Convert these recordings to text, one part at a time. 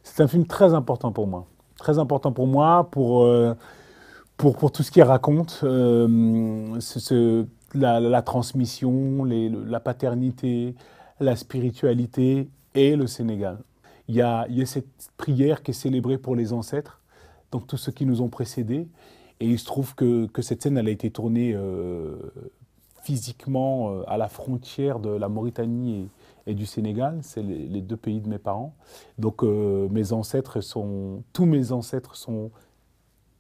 C'est un film très important pour moi. Très important pour moi, pour tout ce qu'il raconte, la transmission, la paternité, la spiritualité et le Sénégal. Il y a cette prière qui est célébrée pour les ancêtres, donc tous ceux qui nous ont précédés. Et il se trouve que cette scène, elle a été tournée physiquement à la frontière de la Mauritanie et du Sénégal. C'est les deux pays de mes parents. Donc tous mes ancêtres sont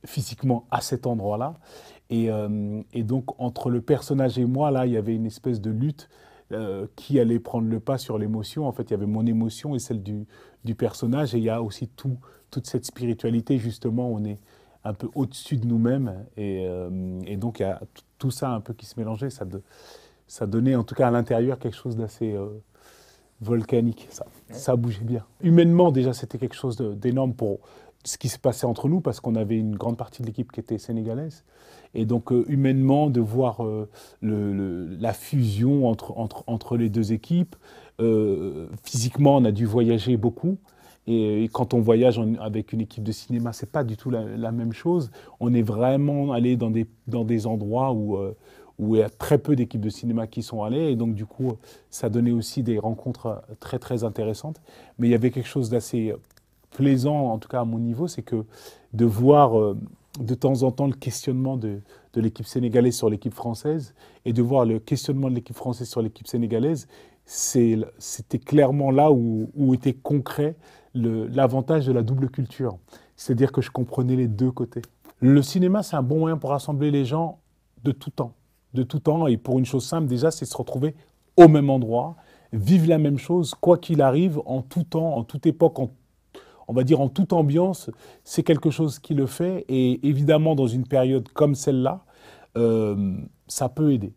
physiquement à cet endroit-là. Et donc entre le personnage et moi, là, il y avait une espèce de lutte qui allait prendre le pas sur l'émotion. En fait, il y avait mon émotion et celle du personnage. Et il y a aussi toute cette spiritualité, justement, on est un peu au-dessus de nous-mêmes. Et donc, il y a tout ça un peu qui se mélangeait. Ça donnait, en tout cas à l'intérieur, quelque chose d'assez volcanique. Ça bougeait bien. Humainement, déjà, c'était quelque chose d'énorme pour ce qui se passait entre nous, parce qu'on avait une grande partie de l'équipe qui était sénégalaise. Et donc, humainement, de voir la fusion entre les deux équipes. Physiquement, on a dû voyager beaucoup. Et quand on voyage avec une équipe de cinéma, c'est pas du tout la même chose. On est vraiment allé dans des endroits où il y a très peu d'équipes de cinéma qui sont allées. Et donc, du coup, ça donnait aussi des rencontres très, très intéressantes. Mais il y avait quelque chose d'assez plaisant, en tout cas à mon niveau, c'est que de voir de temps en temps le questionnement de l'équipe sénégalaise sur l'équipe française et de voir le questionnement de l'équipe française sur l'équipe sénégalaise, c'était clairement là où était concret l'avantage de la double culture. C'est-à-dire que je comprenais les deux côtés. Le cinéma, c'est un bon moyen pour rassembler les gens de tout temps. De tout temps, et pour une chose simple, déjà, c'est se retrouver au même endroit, vivre la même chose, quoi qu'il arrive, en tout temps, en toute époque, on va dire en toute ambiance, c'est quelque chose qui le fait. Et évidemment, dans une période comme celle-là, ça peut aider.